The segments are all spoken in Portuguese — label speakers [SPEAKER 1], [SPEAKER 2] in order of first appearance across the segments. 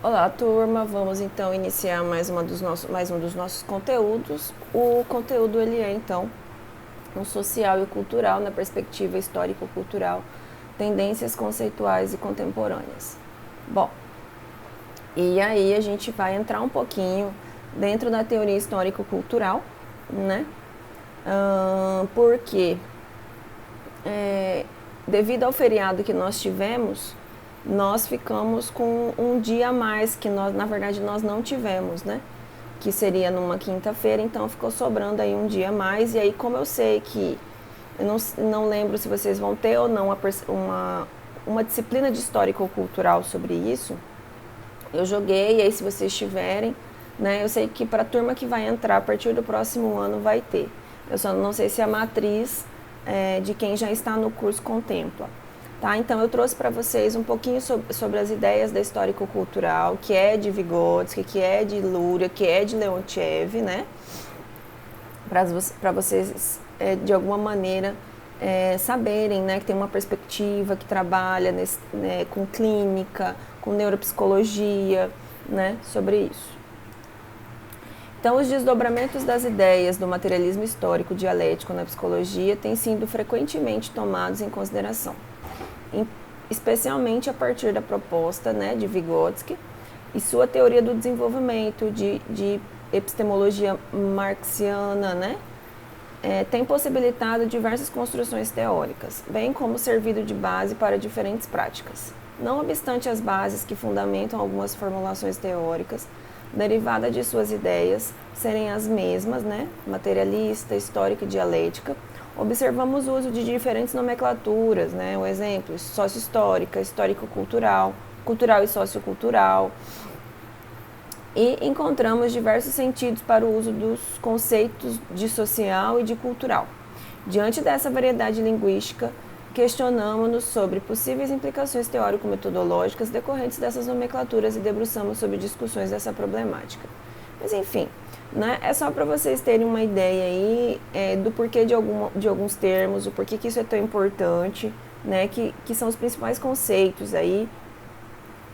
[SPEAKER 1] Olá, turma. Vamos então iniciar mais um dos nossos conteúdos. O conteúdo ele é então o social e o cultural na perspectiva histórico-cultural, tendências conceituais e contemporâneas. Bom, e aí a gente vai entrar um pouquinho dentro da teoria histórico-cultural, né? Porque devido ao feriado que nós tivemos, nós ficamos com um dia a mais que nós, na verdade, nós não tivemos, né? Que seria numa quinta-feira, então ficou sobrando aí um dia a mais. E aí, como eu sei que, eu não lembro se vocês vão ter ou não uma disciplina de histórico-cultural sobre isso, eu joguei, e aí se vocês tiverem, né? Eu sei que para a turma que vai entrar a partir do próximo ano vai ter. Eu só não sei se a matriz de quem já está no curso contempla. Tá? Então eu trouxe para vocês um pouquinho sobre as ideias da histórico-cultural, que é de Vygotsky, que é de Luria, que é de Leontiev, né? Para vocês, de alguma maneira, saberem, né, que tem uma perspectiva que trabalha com clínica, com neuropsicologia, né, sobre isso. Então, os desdobramentos das ideias do materialismo histórico dialético na psicologia têm sido frequentemente tomados em consideração, especialmente a partir da proposta, né, de Vygotsky e sua teoria do desenvolvimento de epistemologia marxiana, né, tem possibilitado diversas construções teóricas, bem como servido de base para diferentes práticas. Não obstante as bases que fundamentam algumas formulações teóricas, derivadas de suas ideias serem as mesmas, né, materialista, histórica e dialética, observamos o uso de diferentes nomenclaturas, né, o exemplo, sócio-histórica, histórico-cultural, cultural e sociocultural, e encontramos diversos sentidos para o uso dos conceitos de social e de cultural. Diante dessa variedade linguística, questionamos-nos sobre possíveis implicações teórico-metodológicas decorrentes dessas nomenclaturas e debruçamos sobre discussões dessa problemática. Mas enfim, né, é só para vocês terem uma ideia aí do porquê de alguns termos, o porquê que isso é tão importante, né, que são os principais conceitos aí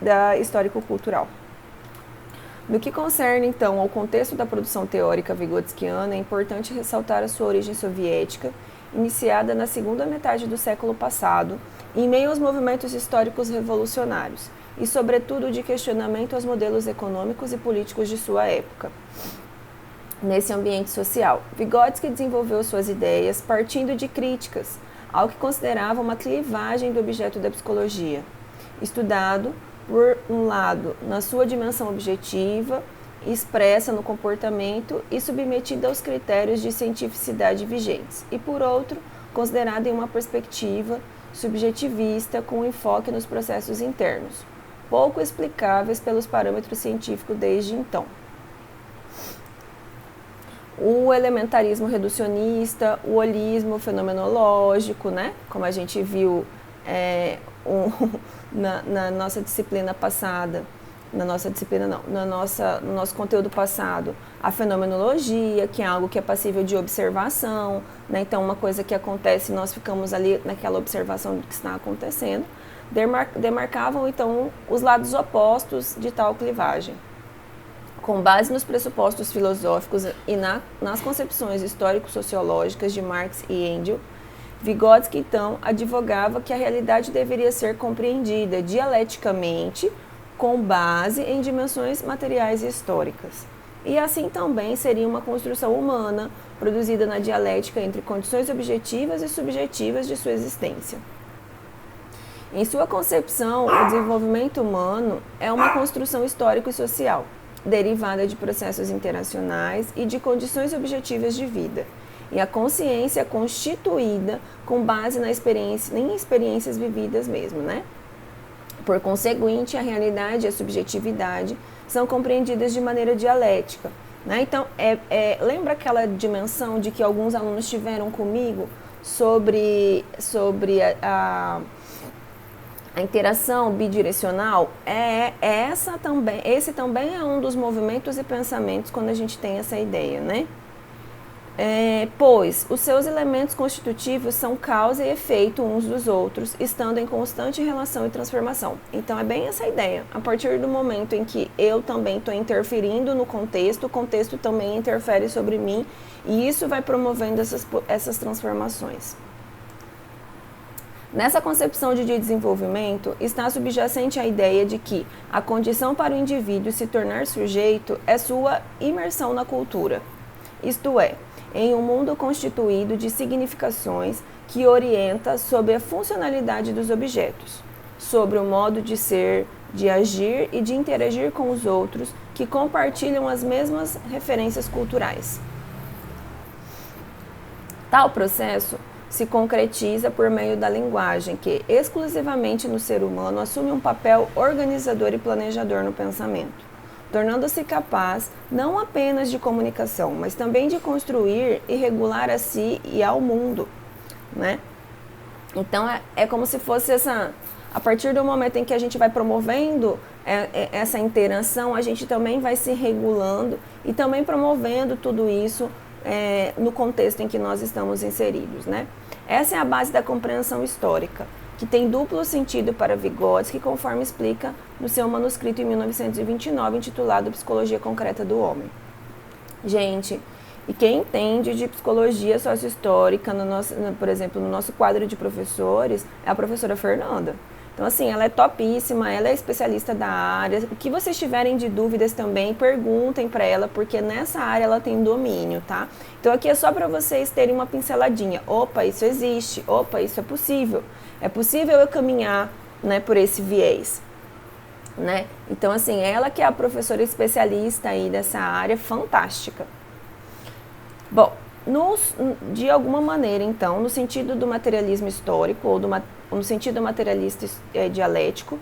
[SPEAKER 1] da histórico-cultural. No que concerne, então, ao contexto da produção teórica vygotskiana, é importante ressaltar a sua origem soviética, iniciada na segunda metade do século passado, em meio aos movimentos históricos revolucionários, e, sobretudo, de questionamento aos modelos econômicos e políticos de sua época. Nesse ambiente social, Vygotsky desenvolveu suas ideias partindo de críticas ao que considerava uma clivagem do objeto da psicologia, estudado, por um lado, na sua dimensão objetiva, expressa no comportamento e submetida aos critérios de cientificidade vigentes, e por outro, considerada em uma perspectiva subjetivista com enfoque nos processos internos, pouco explicáveis pelos parâmetros científicos desde então. O elementarismo reducionista, o holismo fenomenológico, né? Como a gente viu na nossa disciplina passada, no nosso conteúdo passado, a fenomenologia, que é algo que é passível de observação, né? Então uma coisa que acontece, nós ficamos ali naquela observação do que está acontecendo, demarcavam então os lados opostos de tal clivagem. Com base nos pressupostos filosóficos e nas concepções histórico-sociológicas de Marx e Engels, Vygotsky, então, advogava que a realidade deveria ser compreendida dialeticamente com base em dimensões materiais e históricas. E assim também seria uma construção humana produzida na dialética entre condições objetivas e subjetivas de sua existência. Em sua concepção, o desenvolvimento humano é uma construção histórico e social, derivada de processos interacionais e de condições objetivas de vida, e a consciência constituída com base em experiências vividas mesmo, né? Por conseguinte, a realidade e a subjetividade são compreendidas de maneira dialética, né? Então, lembra aquela dimensão de que alguns alunos tiveram comigo sobre a interação bidirecional? Esse também é um dos movimentos e pensamentos quando a gente tem essa ideia, né? Pois os seus elementos constitutivos são causa e efeito uns dos outros, estando em constante relação e transformação. Então é bem essa ideia. A partir do momento em que eu também estou interferindo no contexto, o contexto também interfere sobre mim, e isso vai promovendo essas transformações. Nessa concepção de desenvolvimento, está subjacente a ideia de que a condição para o indivíduo se tornar sujeito é sua imersão na cultura, isto é, em um mundo constituído de significações que orienta sobre a funcionalidade dos objetos, sobre o modo de ser, de agir e de interagir com os outros que compartilham as mesmas referências culturais. Tal processo se concretiza por meio da linguagem, que, exclusivamente no ser humano, assume um papel organizador e planejador no pensamento, tornando-se capaz não apenas de comunicação, mas também de construir e regular a si e ao mundo, né? Então é como se fosse a partir do momento em que a gente vai promovendo essa interação, a gente também vai se regulando e também promovendo tudo isso no contexto em que nós estamos inseridos, né? Essa é a base da compreensão histórica, que tem duplo sentido para Vygotsky, conforme explica no seu manuscrito em 1929, intitulado Psicologia Concreta do Homem. Gente, e quem entende de psicologia sociohistórica, por exemplo, no nosso quadro de professores, é a professora Fernanda. Então, assim, ela é topíssima, ela é especialista da área. O que vocês tiverem de dúvidas também, perguntem para ela, porque nessa área ela tem domínio, tá? Então, aqui é só para vocês terem uma pinceladinha. Opa, isso existe. Opa, isso é possível. É possível eu caminhar, né, por esse viés, né? Então, assim, ela que é a professora especialista aí dessa área, fantástica. Bom, de alguma maneira, então, no sentido do materialismo histórico ou no sentido materialista dialético,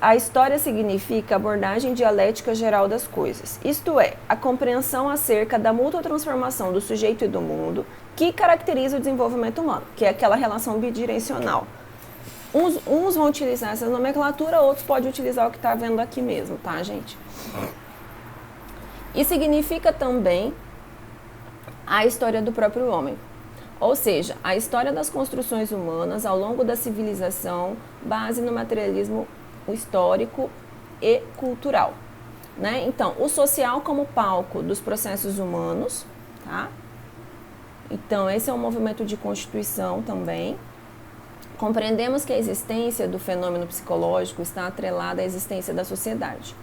[SPEAKER 1] a história significa a abordagem dialética geral das coisas, isto é, a compreensão acerca da mútua transformação do sujeito e do mundo que caracteriza o desenvolvimento humano, que é aquela relação bidirecional. Uns vão utilizar essa nomenclatura, outros podem utilizar o que está vendo aqui mesmo, tá, gente? E significa também a história do próprio homem. Ou seja, a história das construções humanas ao longo da civilização, base no materialismo histórico e cultural, né? Então, o social como palco dos processos humanos, tá? Então, esse é um movimento de constituição também. Compreendemos que a existência do fenômeno psicológico está atrelada à existência da sociedade,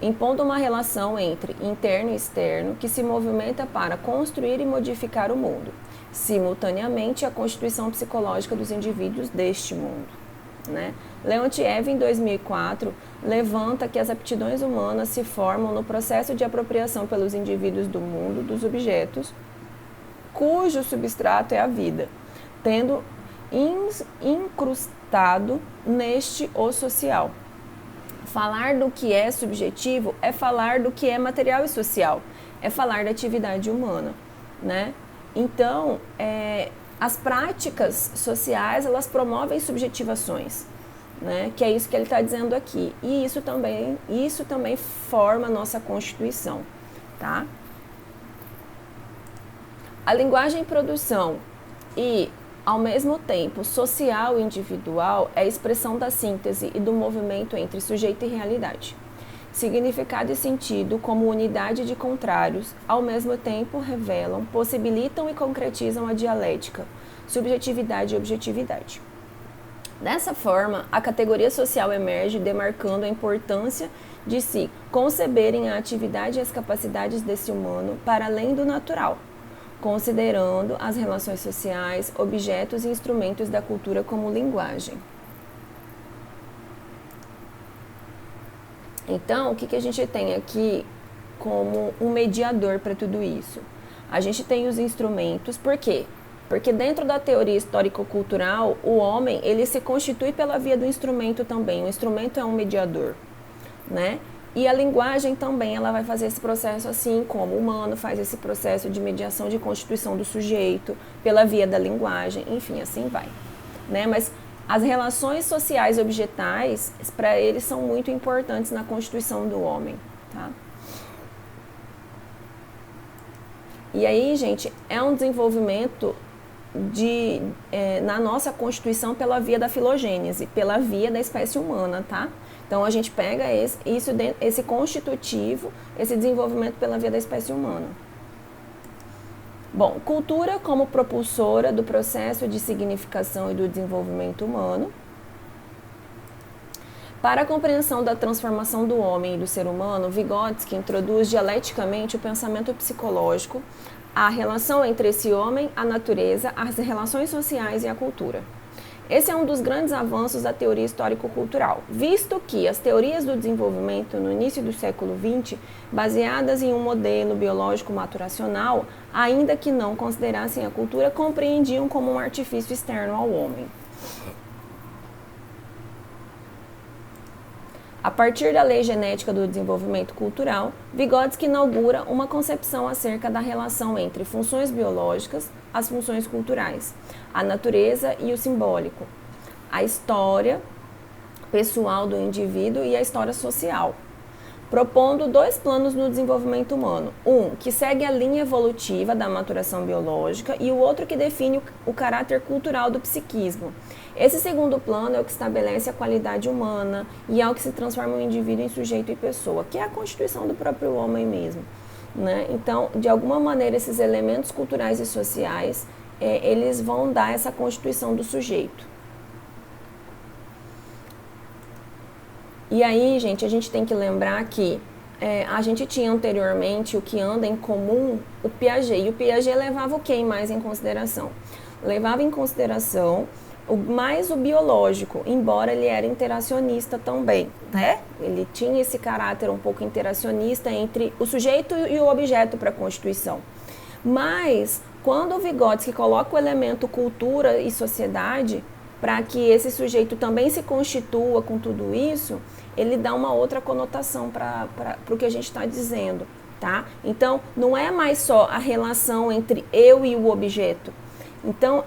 [SPEAKER 1] impondo uma relação entre interno e externo que se movimenta para construir e modificar o mundo, simultaneamente a constituição psicológica dos indivíduos deste mundo, né? Leontiev, em 2004, levanta que as aptidões humanas se formam no processo de apropriação pelos indivíduos do mundo dos objetos, cujo substrato é a vida, tendo incrustado neste o social. Falar do que é subjetivo é falar do que é material e social, é falar da atividade humana, né? Então, as práticas sociais, elas promovem subjetivações, né? Que é isso que ele está dizendo aqui. E isso também forma a nossa Constituição, tá? A linguagem produção e, ao mesmo tempo, social e individual é a expressão da síntese e do movimento entre sujeito e realidade. Significado e sentido, como unidade de contrários, ao mesmo tempo revelam, possibilitam e concretizam a dialética, subjetividade e objetividade. Dessa forma, a categoria social emerge, demarcando a importância de se conceberem a atividade e as capacidades desse humano para além do natural, considerando as relações sociais, objetos e instrumentos da cultura como linguagem. Então, o que a gente tem aqui como um mediador para tudo isso? A gente tem os instrumentos, por quê? Porque dentro da teoria histórico-cultural, o homem, ele se constitui pela via do instrumento também. O instrumento é um mediador, né? E a linguagem também, ela vai fazer esse processo assim como o humano faz esse processo de mediação de constituição do sujeito pela via da linguagem, enfim, assim vai, né? Mas as relações sociais objetais, para eles, são muito importantes na constituição do homem, tá? E aí, gente, é um desenvolvimento na nossa Constituição pela via da filogênese, pela via da espécie humana, tá? Então, a gente pega esse constitutivo, esse desenvolvimento pela via da espécie humana. Bom, cultura como propulsora do processo de significação e do desenvolvimento humano. Para a compreensão da transformação do homem e do ser humano, Vygotsky introduz dialeticamente o pensamento psicológico, a relação entre esse homem, a natureza, as relações sociais e a cultura. Esse é um dos grandes avanços da teoria histórico-cultural, visto que as teorias do desenvolvimento no início do século XX, baseadas em um modelo biológico maturacional, ainda que não considerassem a cultura, compreendiam como um artifício externo ao homem. A partir da lei genética do desenvolvimento cultural, Vygotsky inaugura uma concepção acerca da relação entre funções biológicas, as funções culturais, a natureza e o simbólico, a história pessoal do indivíduo e a história social, propondo dois planos no desenvolvimento humano. Um, que segue a linha evolutiva da maturação biológica, e o outro que define o caráter cultural do psiquismo. Esse segundo plano é o que estabelece a qualidade humana e é o que se transforma o indivíduo em sujeito e pessoa, que é a constituição do próprio homem mesmo, né? Então, de alguma maneira, esses elementos culturais e sociais, eles vão dar essa constituição do sujeito. E aí, gente, a gente tem que lembrar que a gente tinha anteriormente o que anda em comum, o Piaget. E o Piaget levava o que mais em consideração? Levava em consideração mais o biológico, embora ele era interacionista também, né? Ele tinha esse caráter um pouco interacionista entre o sujeito e o objeto para a Constituição. Mas, quando o Vygotsky coloca o elemento cultura e sociedade, para que esse sujeito também se constitua com tudo isso, ele dá uma outra conotação para o que a gente está dizendo, tá? Então, não é mais só a relação entre eu e o objeto. Então,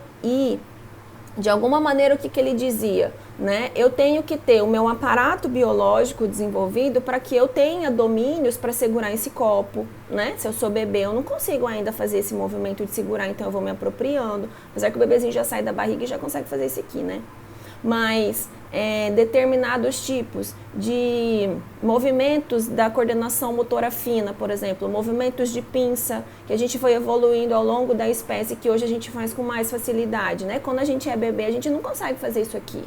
[SPEAKER 1] de alguma maneira, o que ele dizia? Né? Eu tenho que ter o meu aparato biológico desenvolvido para que eu tenha domínios para segurar esse copo, né? Se eu sou bebê, eu não consigo ainda fazer esse movimento de segurar, então eu vou me apropriando. Apesar que o bebezinho já sai da barriga e já consegue fazer isso aqui, né? Mas determinados tipos de movimentos da coordenação motora fina, por exemplo, movimentos de pinça, que a gente foi evoluindo ao longo da espécie, que hoje a gente faz com mais facilidade, né? Quando a gente é bebê, a gente não consegue fazer isso aqui.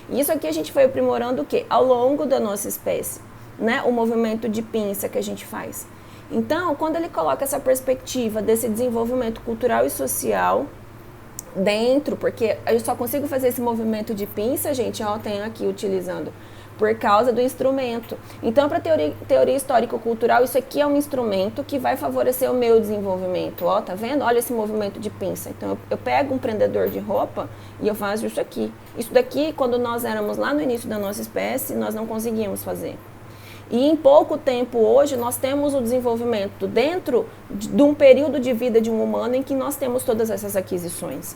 [SPEAKER 1] E isso aqui a gente foi aprimorando o quê? Ao longo da nossa espécie, né? O movimento de pinça que a gente faz. Então, quando ele coloca essa perspectiva desse desenvolvimento cultural e social dentro, porque eu só consigo fazer esse movimento de pinça, gente, ó, tenho aqui utilizando, por causa do instrumento. Então, para teoria histórico-cultural, isso aqui é um instrumento que vai favorecer o meu desenvolvimento. Ó, tá vendo? Olha esse movimento de pinça. Então, eu pego um prendedor de roupa e eu faço isso aqui. Isso daqui, quando nós éramos lá no início da nossa espécie, nós não conseguíamos fazer. E em pouco tempo hoje, nós temos o desenvolvimento dentro de um período de vida de um humano em que nós temos todas essas aquisições.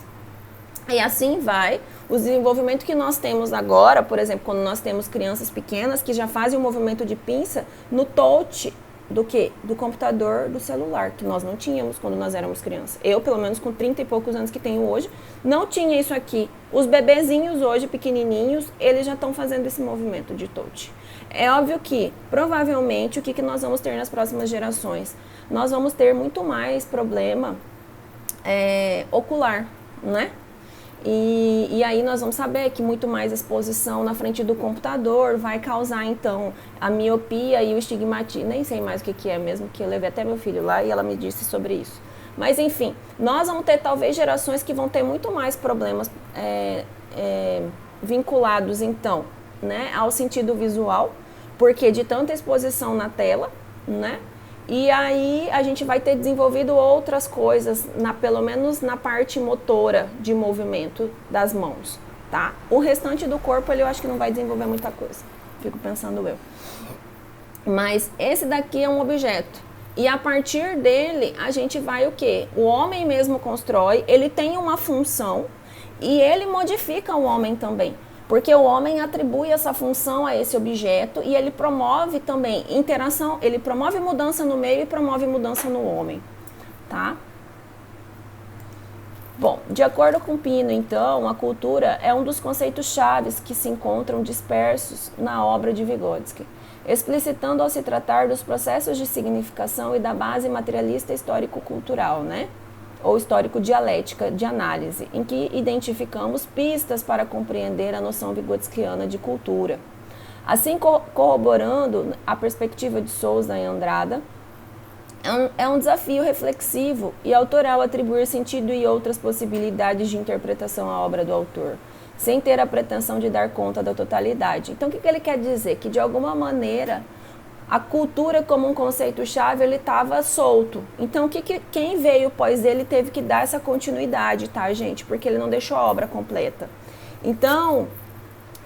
[SPEAKER 1] E assim vai o desenvolvimento que nós temos agora, por exemplo, quando nós temos crianças pequenas que já fazem o movimento de pinça no touch do quê? Do computador, do celular, que nós não tínhamos quando nós éramos crianças. Eu, pelo menos com 30 e poucos anos que tenho hoje, não tinha isso aqui. Os bebezinhos hoje, pequenininhos, eles já estão fazendo esse movimento de touch. É óbvio que, provavelmente, o que nós vamos ter nas próximas gerações? Nós vamos ter muito mais problema ocular, né? E aí nós vamos saber que muito mais exposição na frente do computador vai causar, então, a miopia e o estigmatismo. Nem sei mais o que é mesmo, que eu levei até meu filho lá e ela me disse sobre isso. Mas, enfim, nós vamos ter, talvez, gerações que vão ter muito mais problemas vinculados, então, né, ao sentido visual, porque de tanta exposição na tela, né? E aí a gente vai ter desenvolvido outras coisas, pelo menos na parte motora de movimento das mãos, tá? O restante do corpo, eu acho que não vai desenvolver muita coisa, fico pensando eu. Mas esse daqui é um objeto. E a partir dele, a gente vai o quê? O homem mesmo constrói, ele tem uma função e ele modifica o homem também. Porque o homem atribui essa função a esse objeto e ele promove também interação, ele promove mudança no meio e promove mudança no homem, tá? Bom, de acordo com Pino, então, a cultura é um dos conceitos chaves que se encontram dispersos na obra de Vygotsky, explicitando ao se tratar dos processos de significação e da base materialista histórico-cultural, né? Ou histórico-dialética de análise, em que identificamos pistas para compreender a noção vigotskiana de cultura. Assim, corroborando a perspectiva de Souza e Andrada, é um desafio reflexivo e autoral atribuir sentido e outras possibilidades de interpretação à obra do autor, sem ter a pretensão de dar conta da totalidade. Então, o que ele quer dizer? Que, de alguma maneira, a cultura como um conceito-chave, ele estava solto. Então, quem veio após ele teve que dar essa continuidade, tá, gente? Porque ele não deixou a obra completa. Então,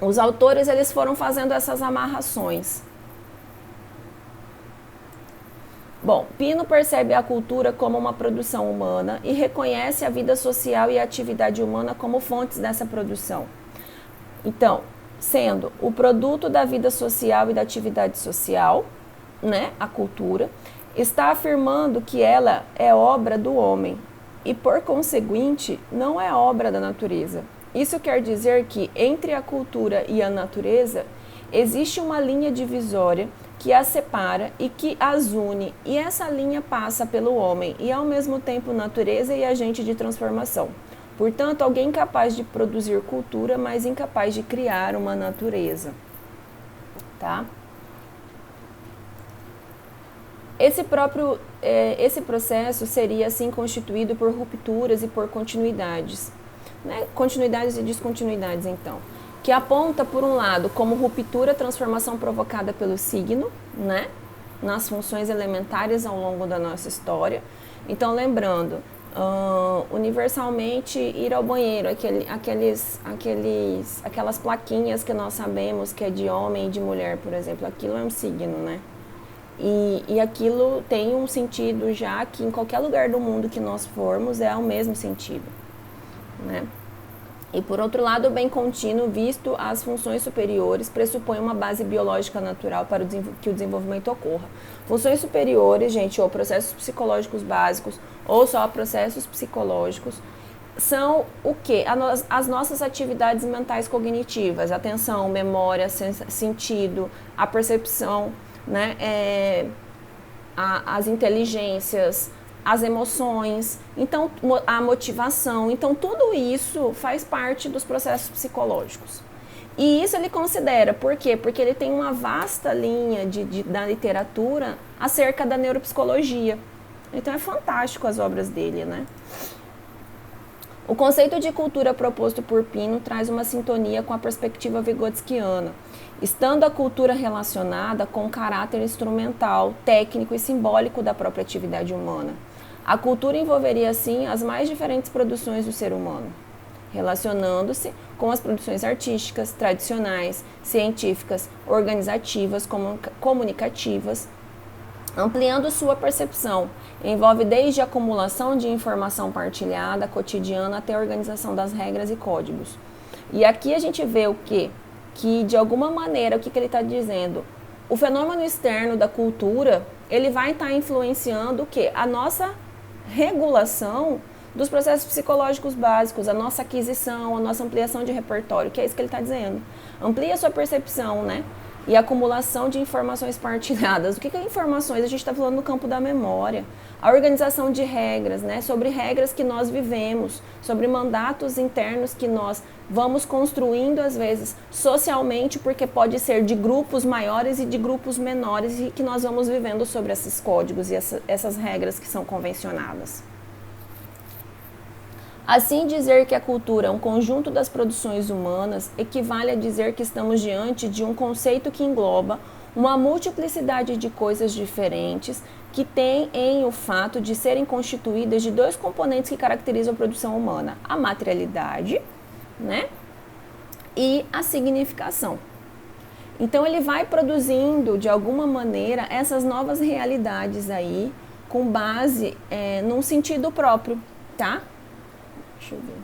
[SPEAKER 1] os autores, eles foram fazendo essas amarrações. Bom, Pino percebe a cultura como uma produção humana e reconhece a vida social e a atividade humana como fontes dessa produção. Então, sendo o produto da vida social e da atividade social, né, a cultura, está afirmando que ela é obra do homem e, por conseguinte, não é obra da natureza. Isso quer dizer que, entre a cultura e a natureza, existe uma linha divisória que as separa e que as une, e essa linha passa pelo homem e, ao mesmo tempo, natureza e agente de transformação. Portanto, alguém capaz de produzir cultura, mas incapaz de criar uma natureza. Tá? Esse processo seria, assim, constituído por rupturas e por continuidades. Né? Continuidades e descontinuidades, então. Que aponta, por um lado, como ruptura, transformação provocada pelo signo, né? Nas funções elementares ao longo da nossa história. Então, lembrando, universalmente, ir ao banheiro, aquelas plaquinhas que nós sabemos que é de homem e de mulher, por exemplo, aquilo é um signo, né? E aquilo tem um sentido já que em qualquer lugar do mundo que nós formos é o mesmo sentido, né? E, por outro lado, o bem contínuo, visto as funções superiores, pressupõe uma base biológica natural para que o desenvolvimento ocorra. Funções superiores, gente, ou processos psicológicos básicos, ou só processos psicológicos, são o quê? As nossas atividades mentais cognitivas, atenção, memória, sentido, a percepção, né? As inteligências, as emoções, então a motivação, então tudo isso faz parte dos processos psicológicos. E isso ele considera, por quê? Porque ele tem uma vasta linha da literatura acerca da neuropsicologia. Então é fantástico as obras dele, né? O conceito de cultura proposto por Pino traz uma sintonia com a perspectiva vigotskiana, estando a cultura relacionada com o caráter instrumental, técnico e simbólico da própria atividade humana. A cultura envolveria, assim, as mais diferentes produções do ser humano, relacionando-se com as produções artísticas, tradicionais, científicas, organizativas, comunicativas, ampliando sua percepção. Envolve desde a acumulação de informação partilhada, cotidiana, até a organização das regras e códigos. E aqui a gente vê o quê? Que, de alguma maneira, o que ele está dizendo? O fenômeno externo da cultura, ele vai estar influenciando o quê? A nossa regulação dos processos psicológicos básicos, a nossa aquisição, a nossa ampliação de repertório, que é isso que ele está dizendo. Amplia a sua percepção, né? E acumulação de informações partilhadas. O que é informações? A gente está falando no campo da memória. A organização de regras, né? Sobre regras que nós vivemos, sobre mandatos internos que nós vamos construindo, às vezes, socialmente, porque pode ser de grupos maiores e de grupos menores, e que nós vamos vivendo sobre esses códigos e essas regras que são convencionadas. Assim, dizer que a cultura é um conjunto das produções humanas equivale a dizer que estamos diante de um conceito que engloba uma multiplicidade de coisas diferentes que tem em o fato de serem constituídas de dois componentes que caracterizam a produção humana: a materialidade, né, e a significação. Então ele vai produzindo, de alguma maneira, essas novas realidades aí, com base num sentido próprio, tá? Deixa eu ver.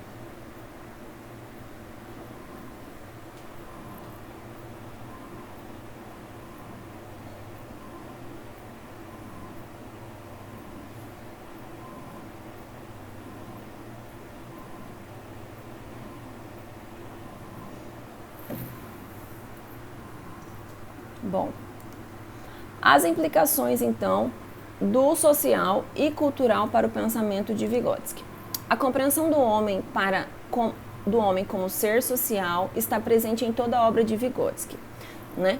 [SPEAKER 1] Bom, as implicações, então, do social e cultural para o pensamento de Vygotsky. A compreensão do homem como ser social está presente em toda a obra de Vygotsky, né?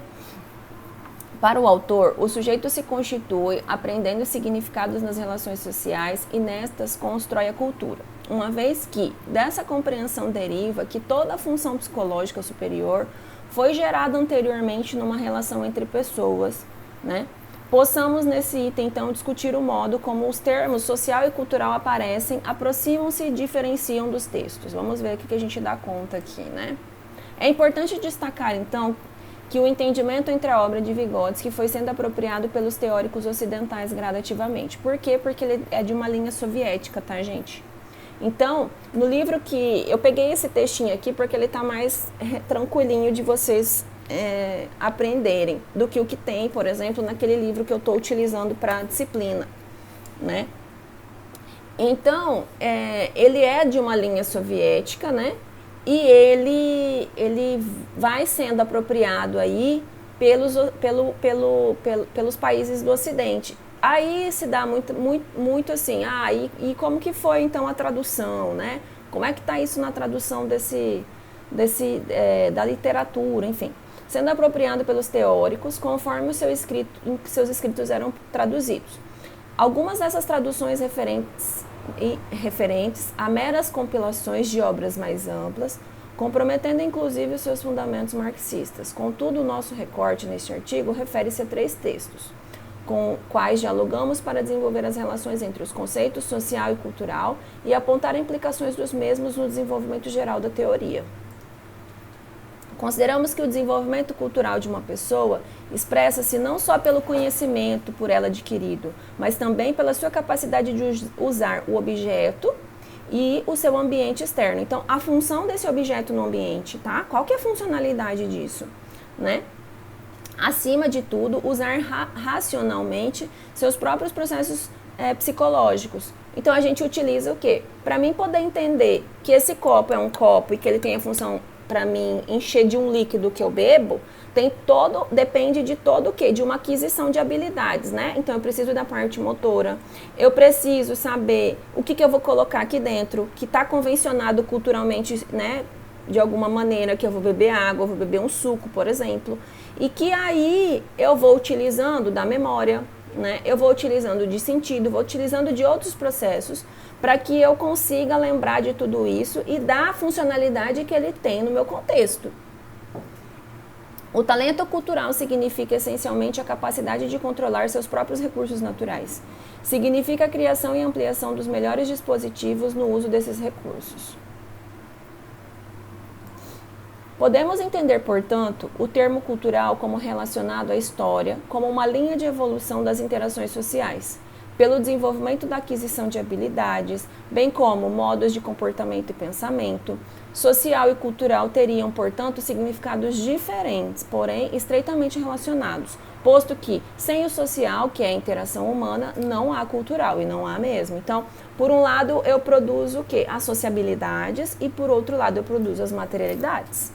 [SPEAKER 1] Para o autor, o sujeito se constitui aprendendo significados nas relações sociais e nestas constrói a cultura, uma vez que dessa compreensão deriva que toda a função psicológica superior foi gerada anteriormente numa relação entre pessoas, né? Possamos nesse item, então, discutir o modo como os termos social e cultural aparecem, aproximam-se e diferenciam dos textos. Vamos ver o que a gente dá conta aqui, né? É importante destacar, então, que o entendimento entre a obra de Vygotsky foi sendo apropriado pelos teóricos ocidentais gradativamente. Por quê? Porque ele é de uma linha soviética, tá, gente? Então, no livro que... Eu peguei esse textinho aqui porque ele tá mais tranquilinho de vocês aprenderem do que o que tem, por exemplo, naquele livro que eu estou utilizando para a disciplina, né? Então, ele é de uma linha soviética, né? E ele vai sendo apropriado aí pelos países do Ocidente. Aí se dá muito assim, e como que foi então a tradução, né? Como é que está isso na tradução da literatura, enfim. Sendo apropriado pelos teóricos conforme seus escritos eram traduzidos. Algumas dessas traduções referentes a meras compilações de obras mais amplas, comprometendo inclusive os seus fundamentos marxistas. Contudo, o nosso recorte neste artigo refere-se a 3 textos, com quais dialogamos para desenvolver as relações entre os conceitos social e cultural e apontar implicações dos mesmos no desenvolvimento geral da teoria. Consideramos que o desenvolvimento cultural de uma pessoa expressa-se não só pelo conhecimento por ela adquirido, mas também pela sua capacidade de usar o objeto e o seu ambiente externo. Então, a função desse objeto no ambiente, tá? Qual que é a funcionalidade disso, né? Acima de tudo, usar racionalmente seus próprios processos psicológicos. Então, a gente utiliza o quê? Para mim poder entender que esse copo é um copo e que ele tem a função para mim encher de um líquido que eu bebo, depende de todo o quê? De uma aquisição de habilidades, né? Então, eu preciso da parte motora, eu preciso saber o que eu vou colocar aqui dentro, que está convencionado culturalmente, né? De alguma maneira, que eu vou beber água, eu vou beber um suco, por exemplo, e que aí eu vou utilizando da memória, né? Eu vou utilizando de sentido, vou utilizando de outros processos para que eu consiga lembrar de tudo isso e da funcionalidade que ele tem no meu contexto. O talento cultural significa essencialmente a capacidade de controlar seus próprios recursos naturais. Significa a criação e ampliação dos melhores dispositivos no uso desses recursos. Podemos entender, portanto, o termo cultural como relacionado à história, como uma linha de evolução das interações sociais, pelo desenvolvimento da aquisição de habilidades, bem como modos de comportamento e pensamento. Social e cultural teriam, portanto, significados diferentes, porém estreitamente relacionados, posto que, sem o social, que é a interação humana, não há cultural, e não há mesmo. Então, por um lado, eu produzo o quê? As sociabilidades, e por outro lado, eu produzo as materialidades.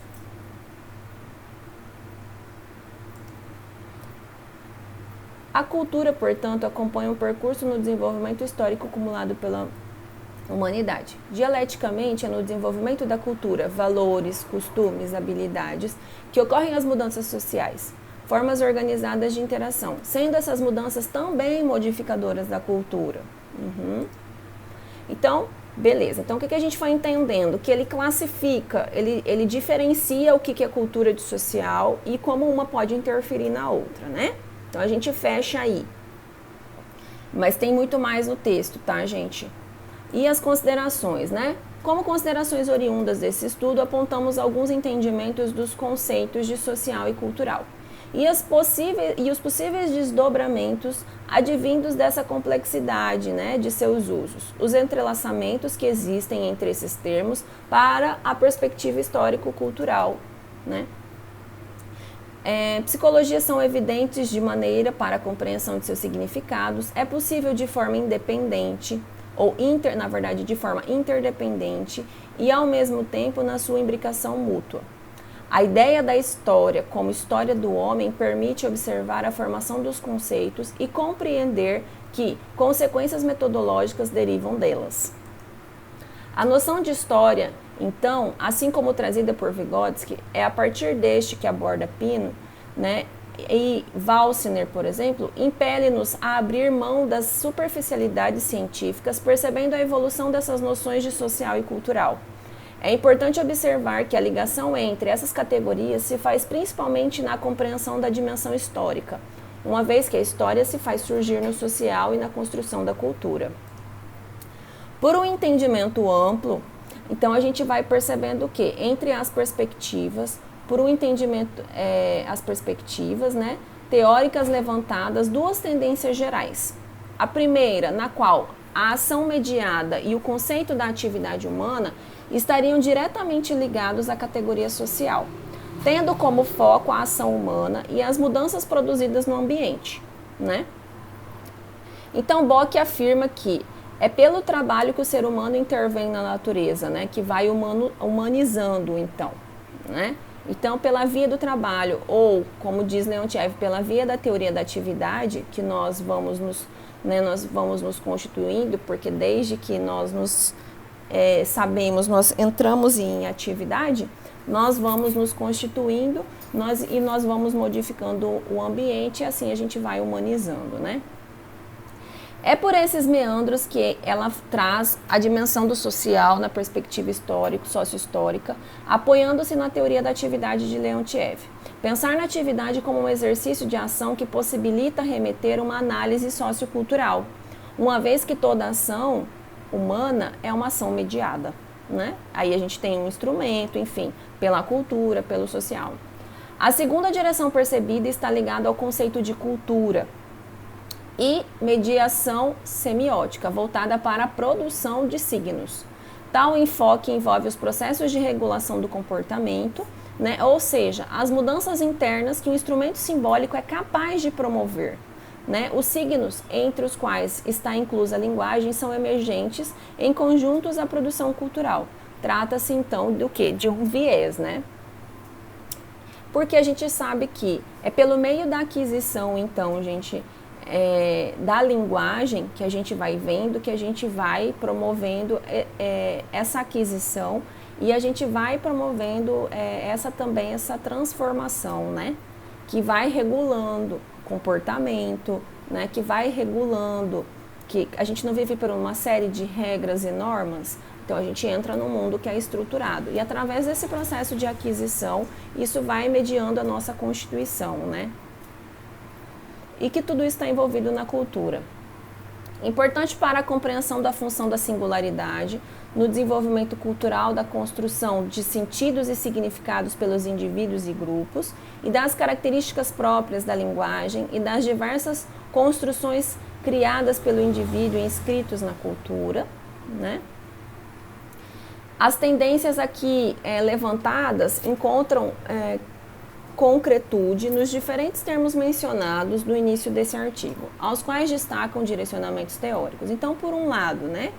[SPEAKER 1] A cultura, portanto, acompanha um percurso no desenvolvimento histórico acumulado pela humanidade. Dialeticamente, é no desenvolvimento da cultura, valores, costumes, habilidades, que ocorrem as mudanças sociais, formas organizadas de interação, sendo essas mudanças também modificadoras da cultura. Então, beleza. Então, o que a gente vai entendendo? Que ele classifica, ele diferencia o que é cultura de social e como uma pode interferir na outra, né? Então, a gente fecha aí. Mas tem muito mais no texto, tá, gente? E as considerações, né? Como considerações oriundas desse estudo, apontamos alguns entendimentos dos conceitos de social e cultural. E os possíveis desdobramentos advindos dessa complexidade, né, de seus usos. Os entrelaçamentos que existem entre esses termos para a perspectiva histórico-cultural, né? Psicologias são evidentes de maneira para a compreensão de seus significados. É possível de forma independente, ou na verdade de forma interdependente, e ao mesmo tempo na sua imbricação mútua. A ideia da história como história do homem permite observar a formação dos conceitos e compreender que consequências metodológicas derivam delas. A noção de história, então, assim como trazida por Vygotsky, é a partir deste que aborda Pino, né, e Walsner, por exemplo, impele-nos a abrir mão das superficialidades científicas, percebendo a evolução dessas noções de social e cultural. É importante observar que a ligação entre essas categorias se faz principalmente na compreensão da dimensão histórica, uma vez que a história se faz surgir no social e na construção da cultura. Por um entendimento amplo, então a gente vai percebendo que entre as perspectivas, por um entendimento, as perspectivas, né, teóricas levantadas, duas tendências gerais. A primeira, na qual a ação mediada e o conceito da atividade humana estariam diretamente ligados à categoria social, tendo como foco a ação humana e as mudanças produzidas no ambiente, né? Então, Bock afirma que é pelo trabalho que o ser humano intervém na natureza, né, que vai humanizando, então, né? Então, pela via do trabalho, ou, como diz Leontiev, pela via da teoria da atividade, que nós vamos nos constituindo, porque desde que nós nos sabemos, nós entramos em atividade, nós vamos nos constituindo e nós vamos modificando o ambiente, e assim a gente vai humanizando, né? É por esses meandros que ela traz a dimensão do social na perspectiva sócio-histórica, apoiando-se na teoria da atividade de Leontiev. Pensar na atividade como um exercício de ação que possibilita remeter uma análise sociocultural, uma vez que toda ação humana é uma ação mediada, né? Aí a gente tem um instrumento, enfim, pela cultura, pelo social. A segunda direção percebida está ligada ao conceito de cultura e mediação semiótica, voltada para a produção de signos. Tal enfoque envolve os processos de regulação do comportamento, né? Ou seja, as mudanças internas que o instrumento simbólico é capaz de promover. Né? Os signos, entre os quais está inclusa a linguagem, são emergentes em conjuntos à produção cultural. Trata-se então do quê? De um viés, né? Porque a gente sabe que é pelo meio da aquisição, então, gente, da linguagem que a gente vai vendo, que a gente vai promovendo essa aquisição e a gente vai promovendo essa transformação, né? Que vai regulando comportamento, né? Que vai regulando, que a gente não vive por uma série de regras e normas, então a gente entra num mundo que é estruturado. E através desse processo de aquisição, isso vai mediando a nossa constituição, né? E que tudo isso está envolvido na cultura. Importante para a compreensão da função da singularidade, no desenvolvimento cultural da construção de sentidos e significados pelos indivíduos e grupos, e das características próprias da linguagem e das diversas construções criadas pelo indivíduo e inscritos na cultura, né? As tendências aqui levantadas encontram concretude nos diferentes termos mencionados no início desse artigo, aos quais destacam direcionamentos teóricos. Então, por um lado, né,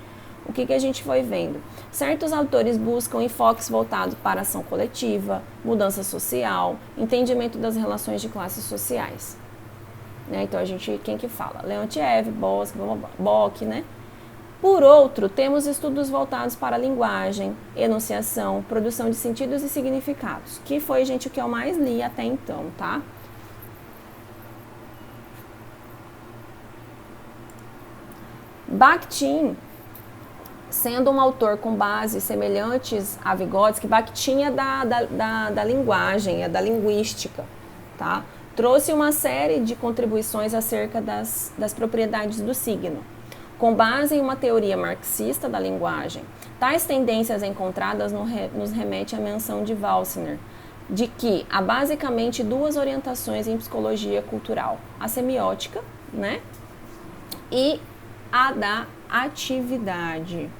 [SPEAKER 1] o que a gente foi vendo? Certos autores buscam enfoques voltados para a ação coletiva, mudança social, entendimento das relações de classes sociais. Né? Então, quem que fala? Leontiev, Bock, né? Por outro, temos estudos voltados para a linguagem, enunciação, produção de sentidos e significados, que foi, gente, o que eu mais li até então, tá? Bakhtin, sendo um autor com bases semelhantes a Vygotsky, Bakhtin é da linguagem, é da linguística, tá? Trouxe uma série de contribuições acerca das propriedades do signo, com base em uma teoria marxista da linguagem. Tais tendências encontradas nos remete à menção de Walsner, de que há basicamente duas orientações em psicologia cultural, a semiótica, né, e a da atividade.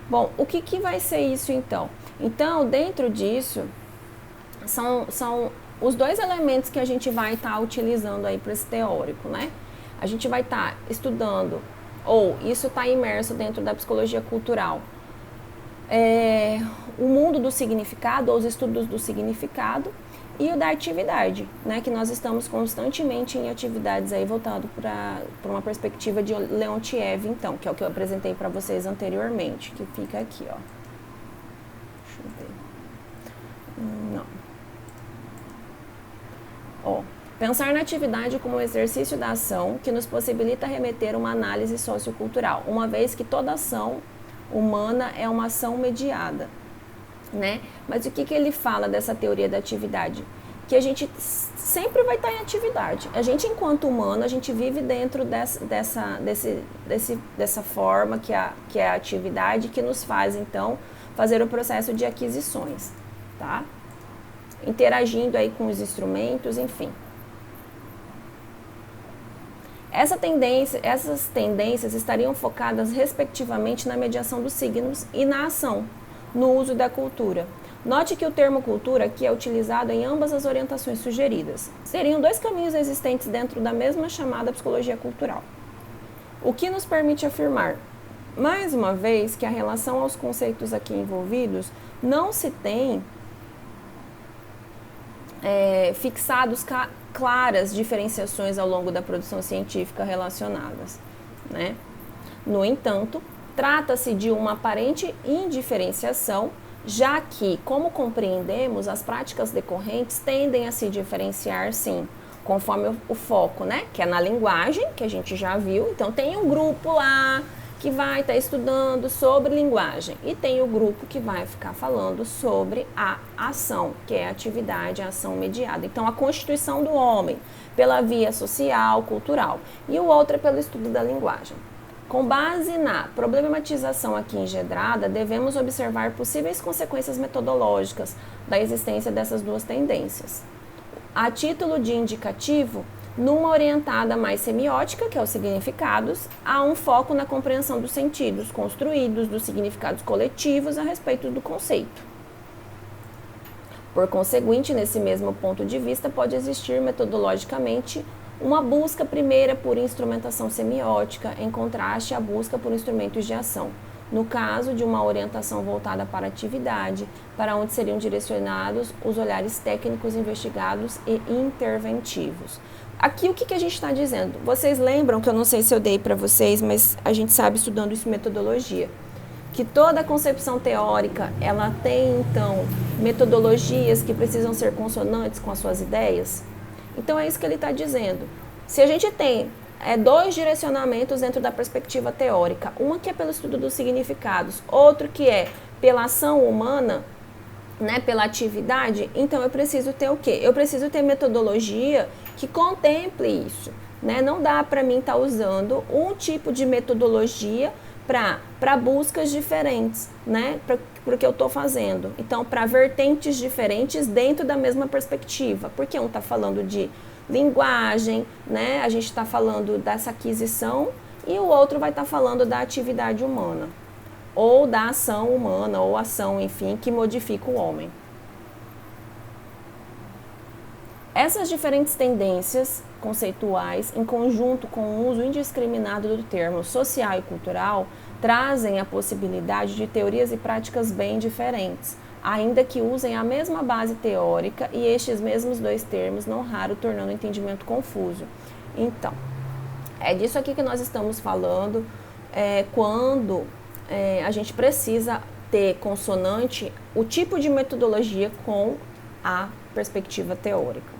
[SPEAKER 1] Bom, o que vai ser isso então? Então, dentro disso, são os dois elementos que a gente vai estar utilizando aí para esse teórico, né? A gente vai estar estudando, ou isso está imerso dentro da psicologia cultural, o mundo do significado, ou os estudos do significado, e o da atividade, né, que nós estamos constantemente em atividades aí voltado para uma perspectiva de Leontiev, então, que é o que eu apresentei para vocês anteriormente, que fica aqui, ó. Deixa eu ver. Não. Ó, pensar na atividade como um exercício da ação que nos possibilita remeter uma análise sociocultural, uma vez que toda ação humana é uma ação mediada. Né? Mas o que ele fala dessa teoria da atividade? Que a gente sempre vai estar em atividade. A gente, enquanto humano, a gente vive dentro dessa forma que é a atividade, que nos faz, então, fazer o processo de aquisições, tá? Interagindo aí com os instrumentos, enfim. Essas tendências estariam focadas, respectivamente, na mediação dos signos e na ação, no uso da cultura. Note que o termo cultura aqui é utilizado em ambas as orientações sugeridas. Seriam dois caminhos existentes dentro da mesma chamada psicologia cultural. O que nos permite afirmar, mais uma vez, que a relação aos conceitos aqui envolvidos não se tem fixados claras diferenciações ao longo da produção científica relacionadas, né? No entanto, trata-se de uma aparente indiferenciação, já que, como compreendemos, as práticas decorrentes tendem a se diferenciar, sim, conforme o foco, né? Que é na linguagem, que a gente já viu. Então, tem um grupo lá que vai estar estudando sobre linguagem e tem o grupo que vai ficar falando sobre a ação, que é a atividade, a ação mediada. Então, a constituição do homem pela via social, cultural, e o outro é pelo estudo da linguagem. Com base na problematização aqui engendrada, devemos observar possíveis consequências metodológicas da existência dessas duas tendências. A título de indicativo, numa orientada mais semiótica, que é os significados, há um foco na compreensão dos sentidos construídos, dos significados coletivos a respeito do conceito. Por conseguinte, nesse mesmo ponto de vista, pode existir metodologicamente uma busca primeira por instrumentação semiótica, em contraste à busca por instrumentos de ação, no caso de uma orientação voltada para a atividade, para onde seriam direcionados os olhares técnicos investigados e interventivos. Aqui o que a gente está dizendo? Vocês lembram, que eu não sei se eu dei para vocês, mas a gente sabe estudando isso metodologia, que toda concepção teórica, ela tem então metodologias que precisam ser consonantes com as suas ideias? Então é isso que ele está dizendo. Se a gente tem dois direcionamentos dentro da perspectiva teórica, uma que é pelo estudo dos significados, outro que é pela ação humana, né, pela atividade, então eu preciso ter o quê? Eu preciso ter metodologia que contemple isso, né? Não dá para mim estar usando um tipo de metodologia para buscas diferentes, né? Para o que eu estou fazendo. Então, para vertentes diferentes dentro da mesma perspectiva. Porque um está falando de linguagem, né? A gente está falando dessa aquisição e o outro vai estar falando da atividade humana. Ou da ação humana, ou ação, enfim, que modifica o homem. Essas diferentes tendências conceituais, em conjunto com o uso indiscriminado do termo social e cultural, trazem a possibilidade de teorias e práticas bem diferentes, ainda que usem a mesma base teórica e estes mesmos dois termos, não raro, tornando o entendimento confuso. Então, é disso aqui que nós estamos falando quando a gente precisa ter consonante o tipo de metodologia com a perspectiva teórica.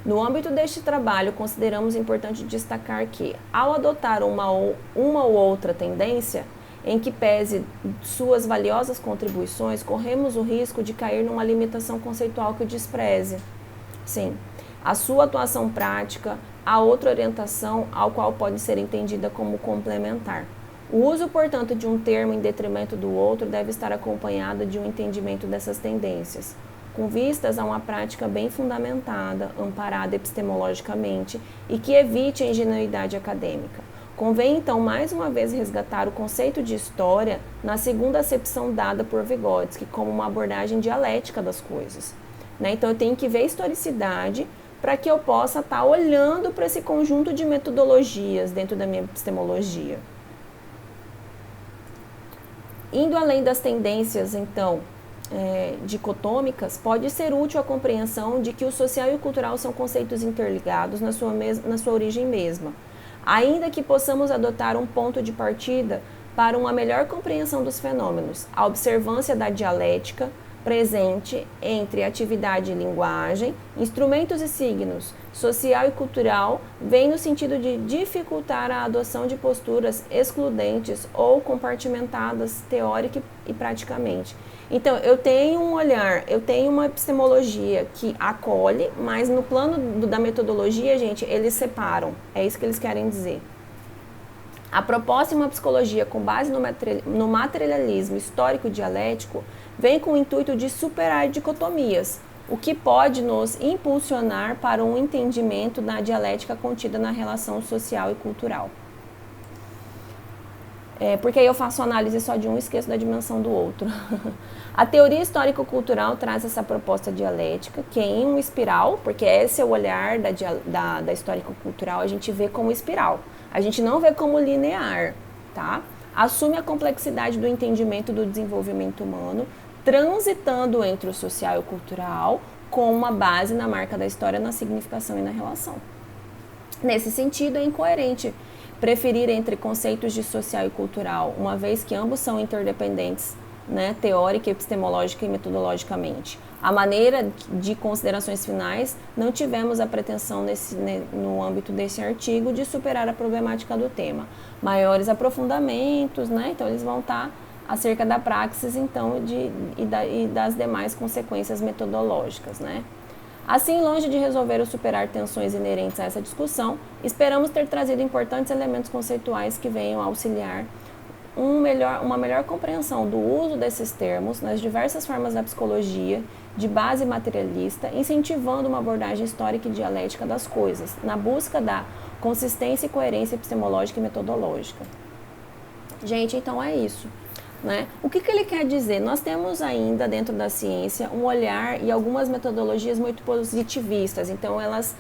[SPEAKER 1] No âmbito deste trabalho, consideramos importante destacar que, ao adotar uma ou outra tendência, em que pese suas valiosas contribuições, corremos o risco de cair numa limitação conceitual que o despreze. Sim, a sua atuação prática, a outra orientação ao qual pode ser entendida como complementar. O uso, portanto, de um termo em detrimento do outro deve estar acompanhado de um entendimento dessas tendências, com vistas a uma prática bem fundamentada, amparada epistemologicamente e que evite a ingenuidade acadêmica. Convém, então, mais uma vez resgatar o conceito de história na segunda acepção dada por Vygotsky, como uma abordagem dialética das coisas. Né? Então, eu tenho que ver a historicidade para que eu possa estar olhando para esse conjunto de metodologias dentro da minha epistemologia. Indo além das tendências, então, dicotômicas, pode ser útil a compreensão de que o social e o cultural são conceitos interligados na sua origem mesma, ainda que possamos adotar um ponto de partida para uma melhor compreensão dos fenômenos, a observância da dialética presente entre atividade e linguagem, instrumentos e signos, social e cultural, vem no sentido de dificultar a adoção de posturas excludentes ou compartimentadas teórica e praticamente. Então, eu tenho um olhar, eu tenho uma epistemologia que acolhe, mas no plano da metodologia, gente, eles separam. É isso que eles querem dizer. A proposta de uma psicologia com base no materialismo histórico-dialético vem com o intuito de superar dicotomias, o que pode nos impulsionar para um entendimento da dialética contida na relação social e cultural. Porque aí eu faço análise só de um e esqueço da dimensão do outro. A teoria histórico-cultural traz essa proposta dialética, que é em uma espiral, porque esse é o olhar da histórico-cultural, a gente vê como espiral. A gente não vê como linear, tá? Assume a complexidade do entendimento do desenvolvimento humano, transitando entre o social e o cultural, com uma base na marca da história, na significação e na relação. Nesse sentido, é incoerente preferir entre conceitos de social e cultural, uma vez que ambos são interdependentes, né, teórica, epistemológica e metodologicamente. A maneira de considerações finais, não tivemos a pretensão no âmbito desse artigo de superar a problemática do tema. Maiores aprofundamentos, né, então eles vão estar acerca da praxis então, e das demais consequências metodológicas, né. Assim, longe de resolver ou superar tensões inerentes a essa discussão, esperamos ter trazido importantes elementos conceituais que venham a auxiliar uma melhor compreensão do uso desses termos nas diversas formas da psicologia de base materialista, incentivando uma abordagem histórica e dialética das coisas, na busca da consistência e coerência epistemológica e metodológica. Gente, então é isso. Né? O que ele quer dizer? Nós temos ainda dentro da ciência um olhar e algumas metodologias muito positivistas, então elas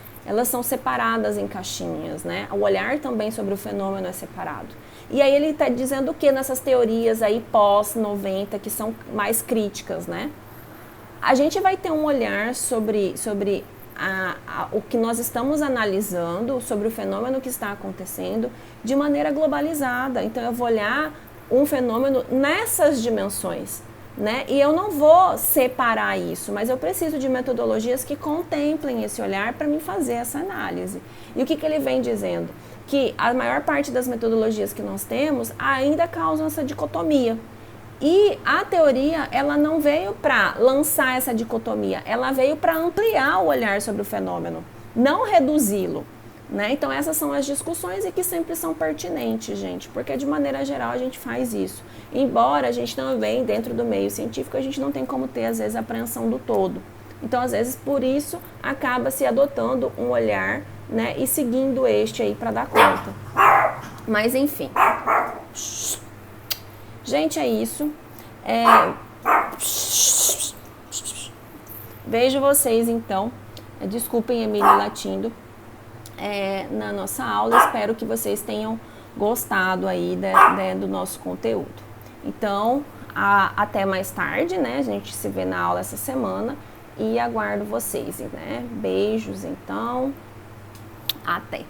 [SPEAKER 1] são separadas em caixinhas, né? O olhar também sobre o fenômeno é separado. E aí ele está dizendo o que nessas teorias aí pós-90 que são mais críticas, né? A gente vai ter um olhar sobre o que nós estamos analisando, sobre o fenômeno que está acontecendo de maneira globalizada. Então eu vou olhar um fenômeno nessas dimensões, né? E eu não vou separar isso, mas eu preciso de metodologias que contemplem esse olhar para me fazer essa análise. E o que ele vem dizendo? Que a maior parte das metodologias que nós temos ainda causam essa dicotomia. E a teoria, ela não veio para lançar essa dicotomia, ela veio para ampliar o olhar sobre o fenômeno, não reduzi-lo. Né? Então essas são as discussões e que sempre são pertinentes, gente, porque de maneira geral a gente faz isso. Embora a gente também, dentro do meio científico, a gente não tem como ter, às vezes, a apreensão do todo. Então, às vezes, por isso, acaba se adotando um olhar, né, e seguindo este aí para dar conta. Mas, enfim. Gente, é isso. Vejo vocês, então. Desculpem, Emílio latindo. Na nossa aula, espero que vocês tenham gostado aí do nosso conteúdo. Então, até mais tarde, né? A gente se vê na aula essa semana e aguardo vocês, né? Beijos, então, até!